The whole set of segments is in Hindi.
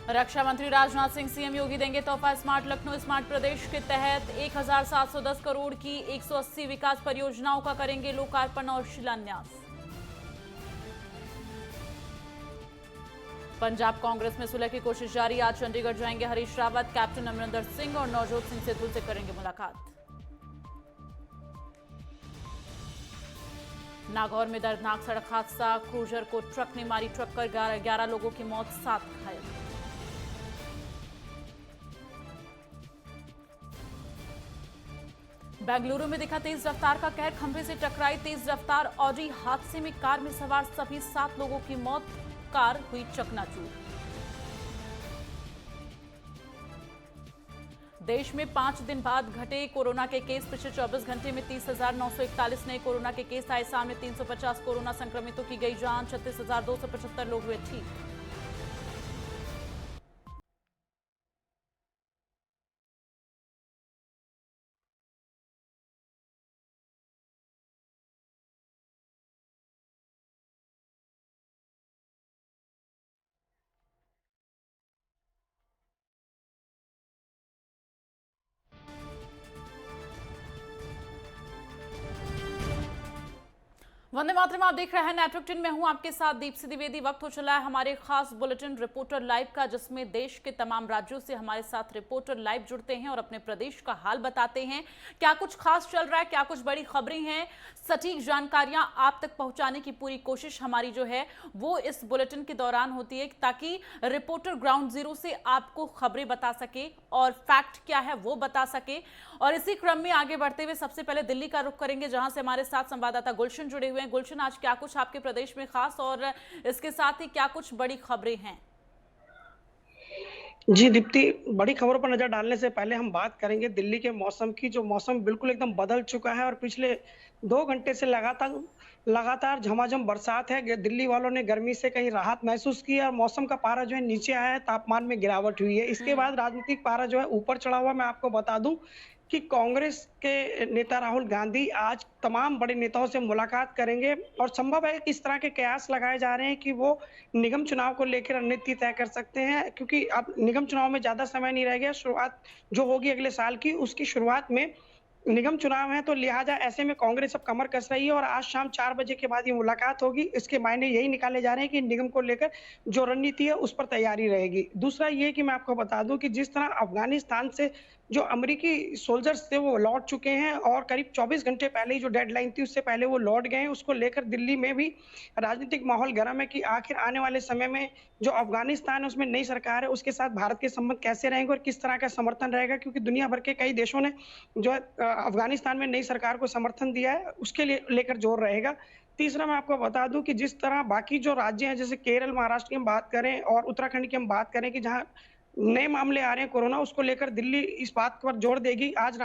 रक्षा मंत्री राजनाथ सिंह सीएम योगी देंगे तोहफा। स्मार्ट लखनऊ स्मार्ट प्रदेश के तहत 1710 करोड़ की 180 विकास परियोजनाओं का करेंगे लोकार्पण और शिलान्यास। पंजाब कांग्रेस में सुलह की कोशिश जारी। आज चंडीगढ़ जाएंगे हरीश रावत। कैप्टन अमरिंदर सिंह और नवजोत सिंह सिद्धू से करेंगे मुलाकात। नागौर में दर्दनाक सड़क हादसा। क्रूजर को ट्रक ने मारी टक्कर। 11 लोगों की मौत, 7 घायल। बेंगलुरु में दिखा तेज रफ्तार का कहर। खंभे से टकराई तेज रफ्तार ऑडी। हादसे में कार में सवार सभी 7 लोगों की मौत, कार हुई चकनाचूर। देश में 5 दिन बाद घटे कोरोना के केस। पिछले 24 घंटे में 30,941 नए कोरोना के केस आए सामने। 350 कोरोना संक्रमितों की गई जान। 36,275 लोग हुए ठीक। वंदे मातरम, आप देख रहे हैं नेटवर्क 10। मैं हूं आपके साथ दीप्ति द्विवेदी। वक्त हो चला है हमारे खास बुलेटिन रिपोर्टर लाइव का, जिसमें देश के तमाम राज्यों से हमारे साथ रिपोर्टर लाइव जुड़ते हैं और अपने प्रदेश का हाल बताते हैं। क्या कुछ खास चल रहा है, क्या कुछ बड़ी खबरें हैं, सटीक जानकारियां आप तक पहुंचाने की पूरी कोशिश हमारी जो है वो इस बुलेटिन के दौरान होती है, ताकि रिपोर्टर ग्राउंड जीरो से आपको खबरें बता सके और फैक्ट क्या है वो बता सके। और इसी क्रम में आगे बढ़ते हुए सबसे पहले दिल्ली का रुख करेंगे, जहां से हमारे साथ संवाददाता गुलशन जुड़े हुए हैं। गुलशन, आज क्या कुछ आपके प्रदेश में खास और इसके साथ ही क्या कुछ बड़ी खबरें हैं? जी दीप्ति, बड़ी खबरों पर नजर डालने से पहले हम बात करेंगे दिल्ली के मौसम की, जो मौसम बिल्कुल एकदम बदल चुका है और पिछले 2 घंटे से लगातार लगातार झमाझम बरसात है। दिल्ली वालों ने गर्मी से कहीं राहत महसूस की है और मौसम का पारा जो है नीचे आया है, तापमान में गिरावट हुई है। इसके हम्म। बाद राजनीतिक पारा जो है ऊपर चढ़ा हुआ। मैं आपको बता दूं कि कांग्रेस के नेता राहुल गांधी आज तमाम बड़े नेताओं से मुलाकात करेंगे और संभव है कि इस तरह के कयास लगाए जा रहे हैं कि वो निगम चुनाव को लेकर रणनीति तय कर सकते हैं, क्योंकि अब निगम चुनाव में ज्यादा समय नहीं रह गया। शुरुआत जो होगी अगले साल की, उसकी शुरुआत में निगम चुनाव है, तो लिहाजा ऐसे में कांग्रेस अब कमर कस रही है और आज शाम 4 बजे के बाद ये मुलाकात होगी। इसके मायने यही निकाले जा रहे हैं कि निगम को लेकर जो रणनीति है उस पर तैयारी रहेगी। दूसरा ये कि मैं आपको बता दूं कि जिस तरह अफगानिस्तान से जो अमेरिकी सोल्जर्स थे वो लौट चुके हैं और करीब 24 घंटे पहले ही जो डेडलाइन थी उससे पहले वो लौट गए हैं, उसको लेकर दिल्ली में भी राजनीतिक माहौल गर्म है कि आखिर आने वाले समय में जो अफगानिस्तान है उसमें नई सरकार है, उसके साथ भारत के संबंध कैसे रहेंगे और किस तरह का समर्थन रहेगा, क्योंकि दुनिया भर के कई देशों ने जो है अफगानिस्तान में नई सरकार को समर्थन दिया है, उसके लिए लेकर जोर रहेगा। तीसरा मैं आपको बता दूं कि जिस तरह बाकी जो राज्य हैं, जैसे केरल, महाराष्ट्र की हम बात करें और उत्तराखंड की हम बात करें कि जहां नए मामले आ रहे हैं कोरोना, उसको लेकर दिल्ली इस बात पर जोर देगी आज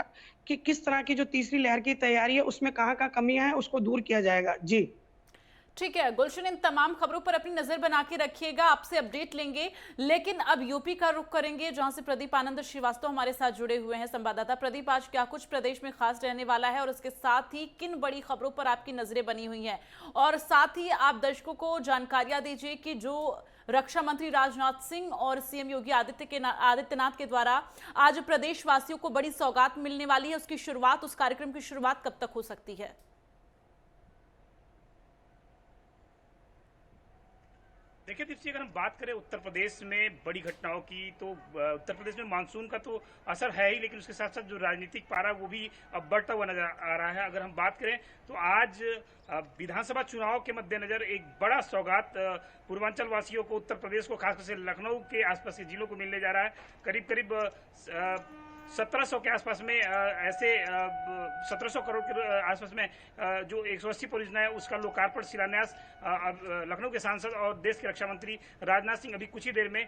कि किस तरह की जो तीसरी लहर की तैयारी है उसमें कहाँ-कहाँ कमियां हैं उसको दूर किया जाएगा। जी ठीक है गुलशन, इन तमाम खबरों पर अपनी नजर बना के रखिएगा, आपसे अपडेट लेंगे। लेकिन अब यूपी का रुख करेंगे, जहां से प्रदीप आनंद श्रीवास्तव हमारे साथ जुड़े हुए हैं। संवाददाता प्रदीप, आज क्या कुछ प्रदेश में खास रहने वाला है और उसके साथ ही किन बड़ी खबरों पर आपकी नजरें बनी हुई हैं, और साथ ही आप दर्शकों को जानकारियां दीजिए कि जो रक्षा मंत्री राजनाथ सिंह और सीएम योगी आदित्यनाथ के द्वारा आज प्रदेशवासियों को बड़ी सौगात मिलने वाली है, उसकी शुरुआत, उस कार्यक्रम की शुरुआत कब तक हो सकती है? देखिए दीप्ति, अगर हम बात करें उत्तर प्रदेश में बड़ी घटनाओं की, तो उत्तर प्रदेश में मानसून का तो असर है ही, लेकिन उसके साथ साथ जो राजनीतिक पारा वो भी अब बढ़ता हुआ नजर आ रहा है। अगर हम बात करें तो आज विधानसभा चुनाव के मद्देनजर एक बड़ा सौगात पूर्वांचल वासियों को, उत्तर प्रदेश को, खासकर से लखनऊ के आसपास के जिलों को मिलने जा रहा है। करीब करीब 1700 के आसपास में ऐसे 1700 करोड़ के आसपास में जो 180 परियोजना है उसका लोकार्पण, शिलान्यास लखनऊ के सांसद और देश के रक्षा मंत्री राजनाथ सिंह अभी कुछ ही देर में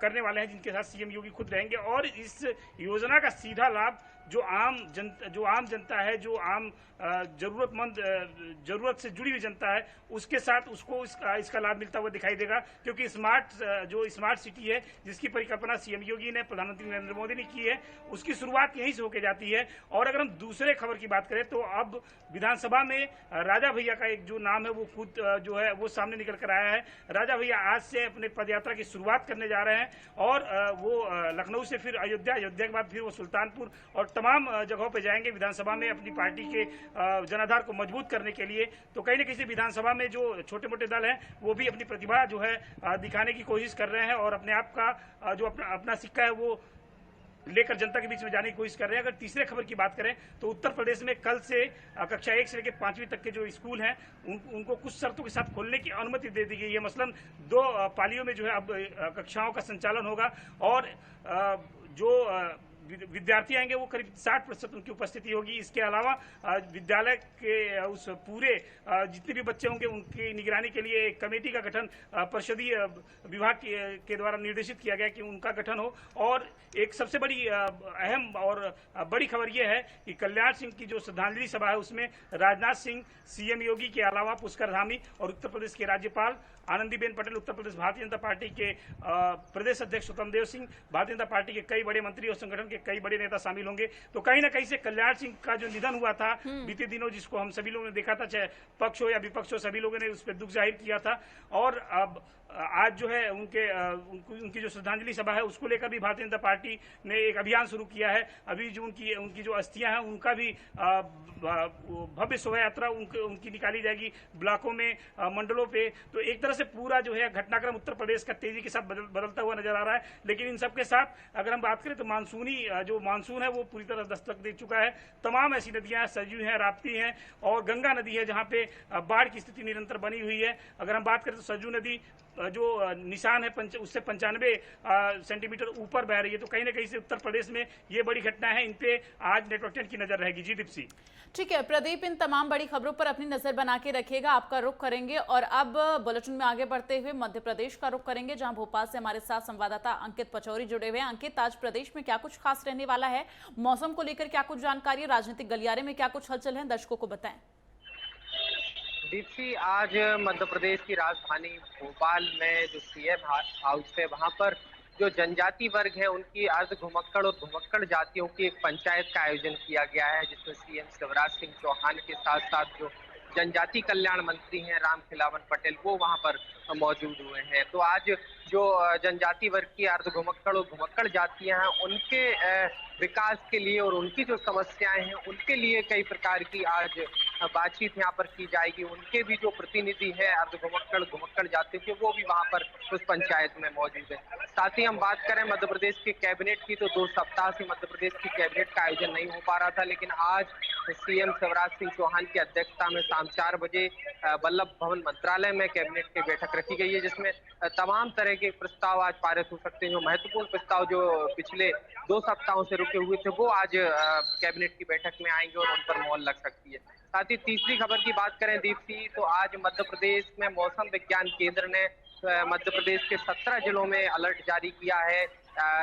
करने वाले हैं, जिनके साथ सीएम योगी खुद रहेंगे। और इस योजना का सीधा लाभ जो आम जनता है, जो आम जरूरतमंद जरूरत से जुड़ी हुई जनता है, उसके साथ उसको इसका लाभ मिलता हुआ दिखाई देगा। क्योंकि स्मार्ट सिटी है, जिसकी परिकल्पना सीएम योगी ने, प्रधानमंत्री नरेंद्र मोदी ने की है, उसकी शुरुआत यहीं से होकर जाती है। और अगर हम दूसरे खबर की बात करें तो अब विधानसभा में राजा भैया का एक जो नाम है वो खुद जो है वो सामने निकल कर आया है। राजा भैया आज से अपने पदयात्रा की शुरुआत करने जा रहे हैं और वो लखनऊ से फिर अयोध्या के बाद फिर वो सुल्तानपुर और तमाम जगहों पे जाएंगे विधानसभा में अपनी पार्टी के जनाधार को मजबूत करने के लिए। तो कहीं ना कहीं विधानसभा में जो छोटे मोटे दल हैं वो भी अपनी प्रतिभा जो है दिखाने की कोशिश कर रहे हैं और अपने आप का जो अपना सिक्का है वो लेकर जनता के बीच में जाने की कोशिश कर रहे हैं। अगर तीसरे खबर की बात करें तो उत्तर प्रदेश में कल से कक्षा 1 से लेकर 5वीं तक के जो स्कूल हैं उनको कुछ शर्तों के साथ खोलने की अनुमति दे दी गई है। मसलन 2 पालियों में जो है अब कक्षाओं का संचालन होगा और जो विद्यार्थी आएंगे वो करीब 60% उनकी उपस्थिति होगी। इसके अलावा विद्यालय के उस पूरे जितने भी बच्चे होंगे उनकी निगरानी के लिए एक कमेटी का गठन परिषदीय विभाग के द्वारा निर्देशित किया गया कि उनका गठन हो। और एक सबसे बड़ी अहम और बड़ी खबर यह है कि कल्याण सिंह की जो श्रद्धांजलि सभा है उसमें राजनाथ सिंह, सीएम योगी के अलावा पुष्कर धामी और उत्तर प्रदेश के राज्यपाल आनंदीबेन पटेल, उत्तर प्रदेश भारतीय जनता पार्टी के प्रदेश अध्यक्ष स्वतंत्र देव सिंह, भारतीय जनता पार्टी के कई बड़े मंत्री और संगठन के कई बड़े नेता शामिल होंगे। तो कहीं ना कहीं से कल्याण सिंह का जो निधन हुआ था बीते दिनों, जिसको हम सभी लोगों ने देखा था, चाहे पक्ष हो या विपक्ष हो, सभी लोगों ने उस पर दुख जाहिर किया था। और अब आज जो है उनकी जो श्रद्धांजलि सभा है उसको लेकर भी भारतीय जनता पार्टी ने एक अभियान शुरू किया है। अभी जो उनकी जो अस्थियां हैं उनका भी भव्य शोभा यात्रा उनकी निकाली जाएगी ब्लॉकों में, मंडलों पे। तो एक तरह से पूरा जो है घटनाक्रम उत्तर प्रदेश का तेजी के साथ बदलता हुआ नजर आ रहा है। लेकिन इन सबके साथ अगर हम बात करें तो मानसून है वो पूरी तरह दस्तक दे चुका है। तमाम ऐसी नदियां सरयू हैं, राप्ती हैं और गंगा नदी है जहां पे बाढ़ की स्थिति निरंतर बनी हुई है। अगर हम बात करें तो सरयू नदी जो निशान है उससे 95 सेंटीमीटर ऊपर बह रही है। तो कहीं ना कहीं से उत्तर प्रदेश में ये बड़ी घटना है, इन पे आज नेटवर्क 10 की नजर रहेगी। जी दीप्सी। ठीक है प्रदीप, इन तमाम बड़ी खबरों पर अपनी नजर बना के रखिएगा। आपका रुख करेंगे और अब बुलेटिन में आगे बढ़ते हुए मध्य प्रदेश का रुख करेंगे, जहां भोपाल से हमारे साथ संवाददाता अंकित पचौरी जुड़े हुए हैं। अंकित, आज प्रदेश में क्या कुछ खास रहने वाला है? मौसम को लेकर क्या कुछ जानकारी, राजनीतिक गलियारे में क्या कुछ हलचल है, दर्शकों को बताएं। दीप्ति, आज मध्य प्रदेश की राजधानी भोपाल में जो सीएम हाउस है वहां पर जो जनजाति वर्ग है उनकी अर्ध घुमक्कड़ और घुमक्कड़ जातियों की एक पंचायत का आयोजन किया गया है, जिसमें सीएम शिवराज सिंह चौहान के साथ साथ जो जनजाति कल्याण मंत्री हैं रामखिलावन पटेल वो वहां पर मौजूद हुए हैं। तो आज जो जनजाति वर्ग की अर्ध घुमक्कड़ और घुमक्कड़ जातियां हैं उनके विकास के लिए और उनकी जो समस्याएं हैं उनके लिए कई प्रकार की आज बातचीत यहाँ पर की जाएगी। उनके भी जो प्रतिनिधि है अर्ध घुमक्कड़ घुमक्कड़ जाति के वो भी वहाँ पर उस पंचायत में मौजूद है। साथ ही हम बात करें मध्य प्रदेश की कैबिनेट की तो 2 सप्ताह से मध्य प्रदेश की कैबिनेट का आयोजन नहीं हो पा रहा था, लेकिन आज सीएम शिवराज सिंह चौहान की अध्यक्षता में शाम 4 बजे वल्लभ भवन मंत्रालय में कैबिनेट की बैठक रखी गई है, जिसमें तमाम तरह के प्रस्ताव आज पारित हो सकते हैं। जो महत्वपूर्ण प्रस्ताव जो पिछले 2 सप्ताहों से रुके हुए थे वो आज कैबिनेट की बैठक में आएंगे और उन पर मोहर लग सकती है। साथ ही तीसरी खबर की बात करें दीप्ति, तो आज मध्य प्रदेश में मौसम विज्ञान केंद्र ने मध्य प्रदेश के 17 जिलों में अलर्ट जारी किया है।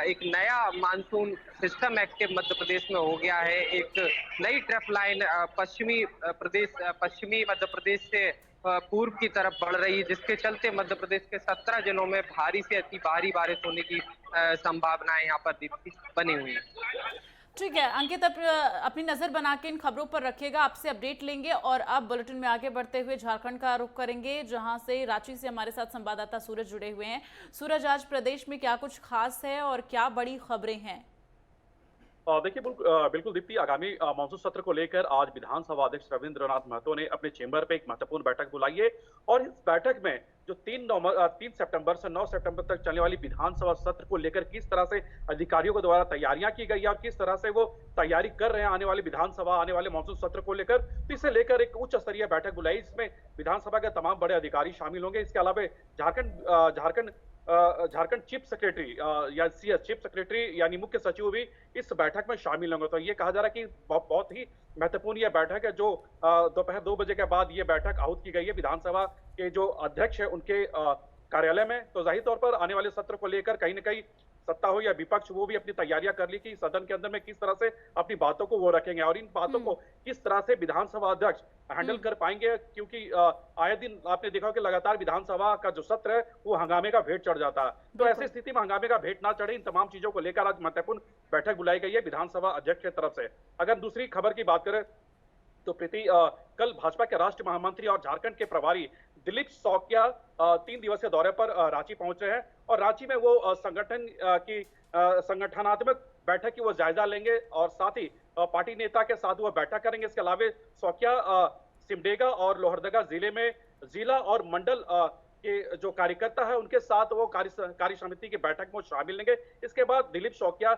एक नया monsoon system active Madhya Pradesh में हो गया है। एक नई ट्रफ लाइन पश्चिमी मध्य प्रदेश से पूर्व की तरफ बढ़ रही है, जिसके चलते मध्य प्रदेश के 17 जिलों में भारी से अति भारी बारिश होने की संभावनाएं यहाँ पर बनी हुई है। ठीक है अंकित, अपनी नजर बना के इन खबरों पर रखिएगा, आपसे अपडेट लेंगे। और अब बुलेटिन में आगे बढ़ते हुए झारखंड का रुख करेंगे, जहां से रांची से हमारे साथ संवाददाता सूरज जुड़े हुए हैं। सूरज, आज प्रदेश में क्या कुछ खास है और क्या बड़ी खबरें हैं? देखिए बिल्कुल दीप्ति, आगामी मानसून सत्र को लेकर आज विधानसभा अध्यक्ष रविंद्रनाथ महतो ने अपने चेंबर पे एक महत्वपूर्ण बैठक बुलाई है और इस बैठक में जो 3 सितंबर से 9 सितंबर तक चलने वाली विधानसभा सत्र को लेकर किस तरह से अधिकारियों के द्वारा तैयारियां की गई है और किस तरह से वो तैयारी कर रहे हैं आने वाले मानसून सत्र को लेकर, तो इसे लेकर एक उच्च स्तरीय बैठक बुलाई। इसमें विधानसभा के तमाम बड़े अधिकारी शामिल होंगे। इसके अलावा झारखंड चीफ सेक्रेटरी यानी मुख्य सचिव भी इस बैठक में शामिल होंगे। तो ये कहा जा रहा है कि बहुत ही महत्वपूर्ण यह बैठक है, जो दोपहर 2 बजे के बाद ये बैठक आहूत की गई है विधानसभा के जो अध्यक्ष है उनके कार्यालय में। तो जाहिर तौर पर आने वाले सत्र को लेकर कहीं न कहीं सत्ता हो या विपक्ष, वो भी अपनी तैयारियां कर ली कि सदन के अंदर में किस तरह से अपनी बातों को वो रखेंगे और इन बातों को किस तरह से विधानसभा अध्यक्ष हैंडल कर पाएंगे, क्योंकि आए दिन आपने देखा कि लगातार विधानसभा का जो सत्र है वो हंगामे का भेंट चढ़ जाता है। तो ऐसी स्थिति में हंगामे का भेंट ना चढ़े, इन तमाम चीजों को लेकर आज महत्वपूर्ण बैठक बुलाई गई है विधानसभा अध्यक्ष की तरफ से। अगर दूसरी खबर की बात करें तो प्रीति, कल भाजपा के राष्ट्रीय महामंत्री और झारखंड के प्रभारी दिलीप शौकिया 3 दिवसीय दौरे पर रांची पहुंच रहे हैं और रांची में वो संगठन की संगठनात्मक बैठक की वो जायजा लेंगे और साथ ही पार्टी नेता के साथ वो बैठक करेंगे। इसके अलावा शौकिया सिमडेगा और लोहरदगा जिले में जिला और मंडल के जो कार्यकर्ता है उनके साथ वो कार्य समिति की बैठक में शामिल लेंगे। इसके बाद दिलीप शौकिया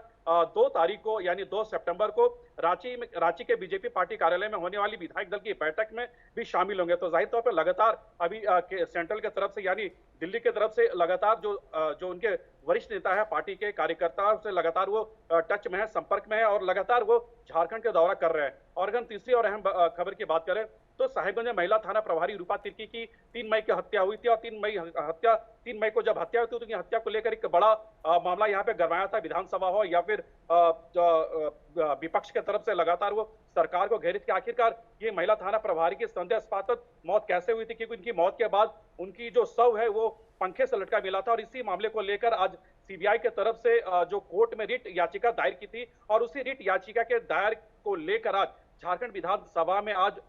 2 तारीख को यानी 2 सितंबर को रांची के बीजेपी पार्टी कार्यालय में होने वाली विधायक दल की बैठक में भी शामिल होंगे। तो जाहिर तौर पर लगातार अभी सेंट्रल की तरफ से यानी दिल्ली की तरफ से लगातार जो उनके वरिष्ठ नेता है पार्टी के कार्यकर्ताओं से लगातार वो टच में है, संपर्क में है और लगातार वो झारखंड का दौरा कर रहे हैं। और अगर तीसरी और अहम खबर की बात करें तो साहिबगंज में महिला थाना प्रभारी रूपा तिर्की की 3 मई की हत्या हुई थी और 3 मई को जब हत्या हुई थी तो हत्या को लेकर एक बड़ा मामला यहाँ पे गरमाया था। विधानसभा हो या फिर विपक्ष की तरफ से लगातार वो सरकार को घेरित कि आखिरकार ये महिला थाना प्रभारी की संदेहास्पद मौत कैसे हुई थी, क्योंकि उनकी मौत के बाद उनकी जो शव है वो पंखे से लटका मिला था। और इसी मामले को लेकर आज सीबीआई के तरफ से जो कोर्ट में रिट याचिका दायर की थी और उसी रिट याचिका के दायर को लेकर आज झारखंड विधानसभा में आज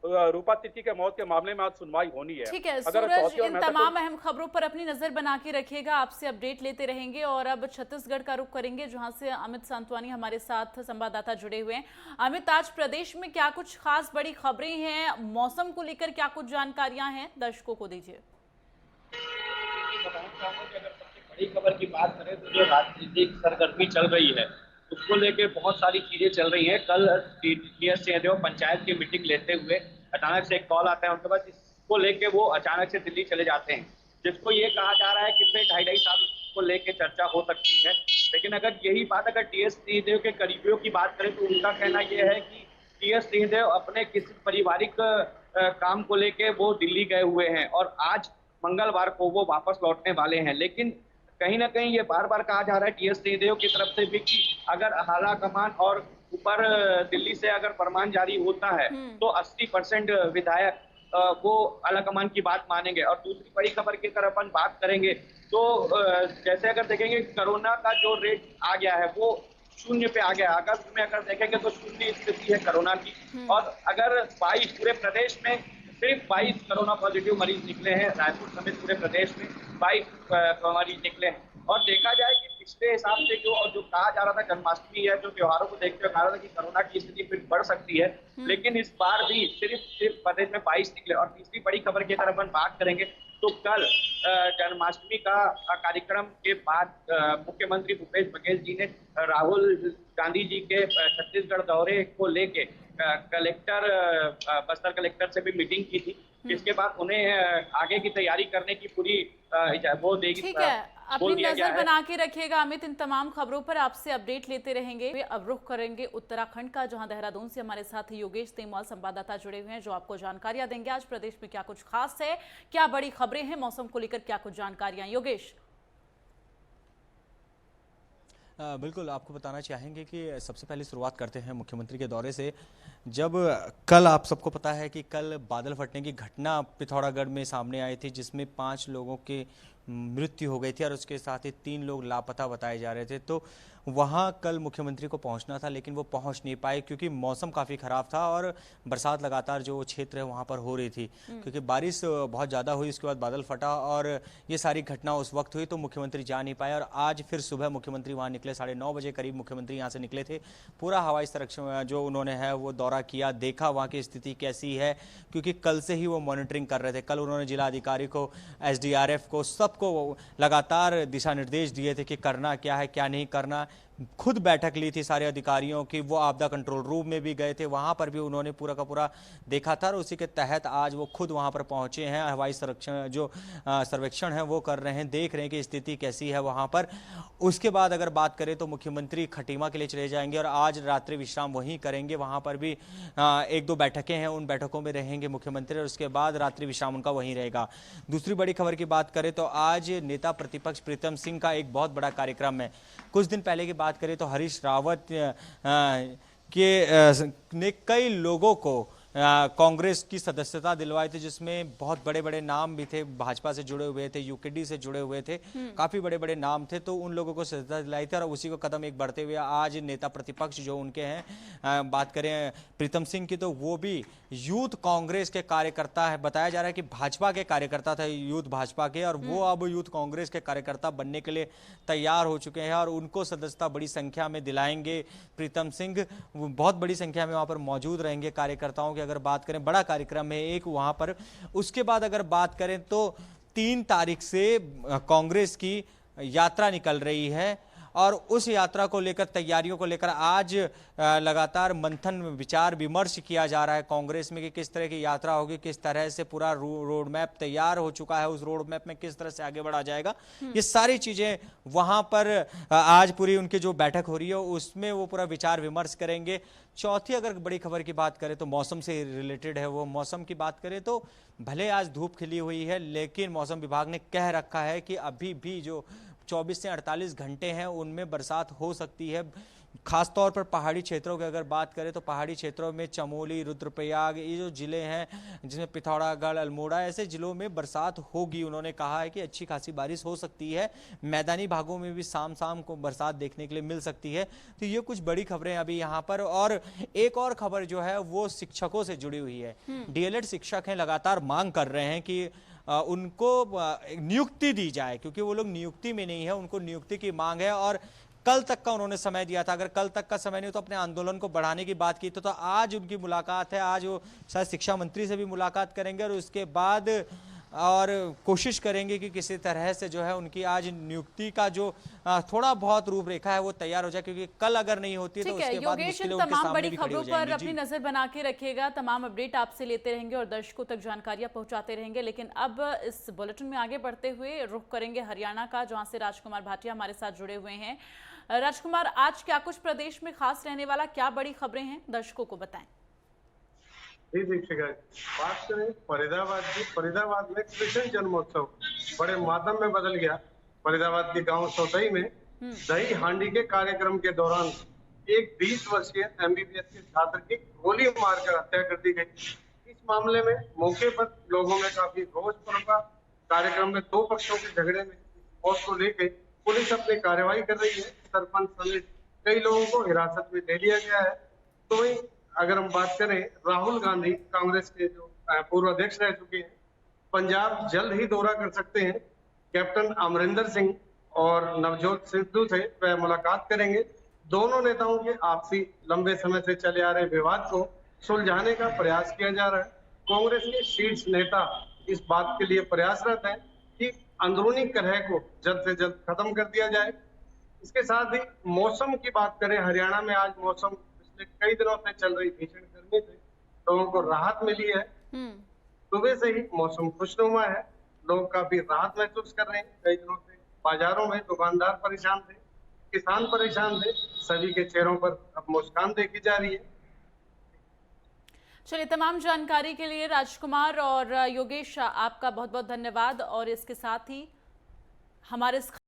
रूपा तिर्की के मौत के मामले में आज सुनवाई होनी है। ठीक है सूरज, इन तमाम अहम खबरों पर अपनी नजर बना के रखिएगा, आपसे अपडेट लेते रहेंगे। और अब छत्तीसगढ़ का रुख करेंगे जहां से अमित सांतवानी हमारे साथ संवाददाता जुड़े हुए हैं। अमित, आज प्रदेश में क्या कुछ खास बड़ी खबरें हैं, मौसम को लेकर क्या कुछ जानकारियां हैं, दर्शकों को दीजिए। बताना चाहूंगा कि अगर सबसे बड़ी खबर की बात करें तो जो राजनीतिक सरगर्मी चल रही है उसको लेके बहुत सारी चीजें चल रही हैं। कल टीएस सिंहदेव पंचायत की मीटिंग लेते हुए अचानक से एक कॉल आता है उनके पास, इसको लेके वो अचानक से दिल्ली चले जाते हैं, जिसको ये कहा जा रहा है कि फिर 2.5 साल को लेके चर्चा हो सकती है। लेकिन अगर यही बात अगर टीएस सिंहदेव के करीबियों की बात करें तो उनका कहना यह है कि टीएस सिंहदेव अपने किसी पारिवारिक काम को लेके वो दिल्ली गए हुए हैं और आज मंगलवार को वो वापस लौटने वाले हैं। लेकिन कहीं ना कहीं ये बार बार कहा जा रहा है टीएस सिंहदेव की तरफ से भी कि अगर आला कमान और ऊपर दिल्ली से अगर फरमान जारी होता है तो 80% विधायक वो आला कमान की बात मानेंगे। और दूसरी बड़ी खबर की अगर अपन बात करेंगे तो जैसे अगर देखेंगे कोरोना का जो रेट आ गया है वो 0 पे आ गया। अगस्त में अगर देखेंगे तो 0 स्थिति है कोरोना की। और अगर 22 पूरे प्रदेश में सिर्फ 22 कोरोना पॉजिटिव मरीज निकले हैं, रायपुर समेत पूरे प्रदेश में 22 मरीज निकले हैं। और देखा जाए कि पिछले हिसाब से जो कहा जा रहा था जन्माष्टमी है, जो त्योहारों को देखते हुए कहा रहा था कि कोरोना की स्थिति फिर बढ़ सकती है, लेकिन इस बार भी सिर्फ प्रदेश में 22 निकले। और तीसरी बड़ी खबर की अगर अपन बात करेंगे तो कल जन्माष्टमी का कार्यक्रम के बाद मुख्यमंत्री भूपेश बघेल जी ने राहुल गांधी जी के छत्तीसगढ़ दौरे को लेके बस्तर कलेक्टर से भी मीटिंग की थी, जिसके बाद उन्हें आगे की तैयारी करने की पूरी वो देगी। ठीक है, अपनी नजर बना के रखिएगा अमित, इन तमाम खबरों पर आपसे अपडेट लेते रहेंगे। अब रुख करेंगे उत्तराखंड का, जहां देहरादून से हमारे साथ योगेश तेमवाल संवाददाता जुड़े हुए हैं जो आपको जानकारियां देंगे आज प्रदेश में क्या कुछ खास है, क्या बड़ी खबरें हैं, मौसम को लेकर क्या कुछ जानकारियां। योगेश। बिल्कुल, आपको बताना चाहेंगे कि सबसे पहले शुरुआत करते हैं मुख्यमंत्री के दौरे से। जब कल आप सबको पता है कि कल बादल फटने की घटना पिथौरागढ़ में सामने आई थी, जिसमें 5 लोगों की मृत्यु हो गई थी और उसके साथ ही 3 लोग लापता बताए जा रहे थे। तो वहाँ कल मुख्यमंत्री को पहुँचना था, लेकिन वो पहुँच नहीं पाए क्योंकि मौसम काफ़ी ख़राब था और बरसात लगातार जो क्षेत्र है वहाँ पर हो रही थी, क्योंकि बारिश बहुत ज़्यादा हुई, उसके बाद बादल फटा और ये सारी घटना उस वक्त हुई तो मुख्यमंत्री जा नहीं पाए। और आज फिर सुबह मुख्यमंत्री वहाँ निकले, 9:30 बजे करीब मुख्यमंत्री यहाँ से निकले थे। पूरा हवाई संरक्षण जो उन्होंने है वो दौरा किया, देखा वहाँ की स्थिति कैसी है, क्योंकि कल से ही वो मॉनिटरिंग कर रहे थे। कल उन्होंने जिलाधिकारी को, SDRF को, सबको लगातार दिशा निर्देश दिए थे कि करना क्या है क्या नहीं करना, खुद बैठक ली थी सारे अधिकारियों की, वो आपदा कंट्रोल रूम में भी गए थे, वहां पर भी उन्होंने पूरा का पूरा देखा था और उसी के तहत आज वो खुद वहां पर पहुंचे हैं। हवाई संरक्षण जो सर्वेक्षण है वो कर रहे हैं, देख रहे हैं कि स्थिति कैसी है वहां पर। उसके बाद अगर बात करें तो मुख्यमंत्री खटीमा के लिए चले जाएंगे और आज रात्रि विश्राम वहीं करेंगे। वहां पर भी एक दो बैठकें हैं, उन बैठकों में रहेंगे मुख्यमंत्री और उसके बाद रात्रि विश्राम उनका वहीं रहेगा। दूसरी बड़ी खबर की बात करें तो आज नेता प्रतिपक्ष प्रीतम सिंह का एक बहुत बड़ा कार्यक्रम है। कुछ दिन पहले की बात करें तो हरीश रावत ने कई लोगों को कांग्रेस की सदस्यता दिलवाई थी, जिसमें बहुत बड़े बड़े नाम भी थे, भाजपा से जुड़े हुए थे, यूकेडी से जुड़े हुए थे, काफी बड़े बड़े नाम थे। तो उन लोगों को सदस्यता दिलाई थी और उसी को कदम एक बढ़ते हुए आज नेता प्रतिपक्ष जो उनके हैं, बात करें प्रीतम सिंह की, तो वो भी यूथ कांग्रेस के कार्यकर्ता है। बताया जा रहा है कि भाजपा के कार्यकर्ता थे, यूथ भाजपा के, और वो अब यूथ कांग्रेस के कार्यकर्ता बनने के लिए तैयार हो चुके हैं और उनको सदस्यता बड़ी संख्या में दिलाएंगे प्रीतम सिंह। बहुत बड़ी संख्या में वहां पर मौजूद रहेंगे कार्यकर्ताओं के। अगर बात करें, बड़ा कार्यक्रम है एक वहां पर। उसके बाद अगर बात करें तो 3 तारीख से कांग्रेस की यात्रा निकल रही है और उस यात्रा को लेकर, तैयारियों को लेकर आज लगातार मंथन, विचार विमर्श किया जा रहा है कांग्रेस में कि किस तरह की यात्रा होगी, किस तरह से पूरा रोड मैप तैयार हो चुका है, उस रोड मैप में किस तरह से आगे बढ़ा जाएगा। ये सारी चीजें वहां पर आज पूरी उनकी जो बैठक हो रही है उसमें वो पूरा विचार विमर्श करेंगे। चौथी अगर बड़ी खबर की बात करें तो मौसम से रिलेटेड है। वो मौसम की बात करें तो भले आज धूप खिली हुई है, लेकिन मौसम विभाग ने कह रखा है कि अभी भी जो 24 से 48 घंटे हैं उनमें बरसात हो सकती है। खासतौर पर पहाड़ी क्षेत्रों की अगर बात करें तो पहाड़ी क्षेत्रों में चमोली, रुद्रप्रयाग, ये जो जिले हैं जिसमें पिथौरागढ़, अल्मोड़ा, ऐसे जिलों में बरसात होगी। उन्होंने कहा है कि अच्छी खासी बारिश हो सकती है। मैदानी भागों में भी शाम को बरसात देखने के लिए मिल सकती है। तो ये कुछ बड़ी खबरें अभी यहाँ पर। और एक और खबर जो है वो शिक्षकों से जुड़ी हुई है। डीएलएड शिक्षक हैं, लगातार मांग कर रहे हैं कि उनको नियुक्ति दी जाए, क्योंकि वो लोग नियुक्ति में नहीं है, उनको नियुक्ति की मांग है। और कल तक का उन्होंने समय दिया था, अगर कल तक का समय नहीं हो तो अपने आंदोलन को बढ़ाने की बात की। तो आज उनकी मुलाकात है, आज वो शायद शिक्षा मंत्री से भी मुलाकात करेंगे और उसके बाद और कोशिश करेंगे कि किसी तरह से जो है उनकी आज नियुक्ति का जो थोड़ा बहुत रूपरेखा है वो तैयार हो जाए, क्योंकि कल अगर नहीं होती तो उसके बाद मुश्किलें उनके सामने भी खड़ी हो जाएंगी। अपनी नजर बना के रखिएगा, तमाम अपडेट आपसे लेते रहेंगे और दर्शकों तक जानकारियां पहुंचाते रहेंगे। लेकिन अब इस बुलेटिन में आगे बढ़ते हुए रुख करेंगे हरियाणा का, जहां से राजकुमार भाटिया हमारे साथ जुड़े हुए हैं। राजकुमार, आज क्या कुछ प्रदेश में खास रहने वाला, क्या बड़ी खबरें हैं, दर्शकों को बताएं। जी दीक्षिका, बात करें फरीदाबाद की, फरीदाबाद में कृष्ण जन्मोत्सव बड़े मातम में बदल गया। फरीदाबाद के गांव सोतई में दही हांडी के कार्यक्रम के दौरान एक 20 वर्षीय एमबीबीएस के छात्र की गोली मारकर हत्या कर दी गई। इस मामले में मौके पर लोगों में काफी रोष पनपा। कार्यक्रम में 2 पक्षों के झगड़े में मौत को लेकर पुलिस अपनी कार्रवाई कर रही है। सरपंच समेत कई लोगों को हिरासत में ले लिया गया है। तो वही अगर हम बात करें, राहुल गांधी कांग्रेस के जो पूर्व अध्यक्ष रह चुके हैं, पंजाब जल्द ही दौरा कर सकते हैं। कैप्टन अमरिंदर सिंह और नवजोत सिद्धू से वह मुलाकात करेंगे। दोनों नेताओं के आपसी लंबे समय से चले आ रहे विवाद को सुलझाने का प्रयास किया जा रहा है। कांग्रेस के शीर्ष नेता इस बात के लिए प्रयासरत है कि अंदरूनी कलह को जल्द से जल्द खत्म कर दिया जाए। इसके साथ ही मौसम की बात करें, हरियाणा में आज मौसम पिछले कई दिनों से चल रही भीषण गर्मी से लोगों को राहत मिली है। सुबह से ही मौसम खुशनुमा है, लोग काफी राहत महसूस कर रहे हैं। कई दिनों से बाजारों में दुकानदार परेशान थे, किसान परेशान थे, सभी के चेहरों पर अब मुस्कान देखी जा रही है। चलिए, तमाम जानकारी के लिए राजकुमार और योगेश आपका बहुत बहुत धन्यवाद। और इसके साथ ही हमारे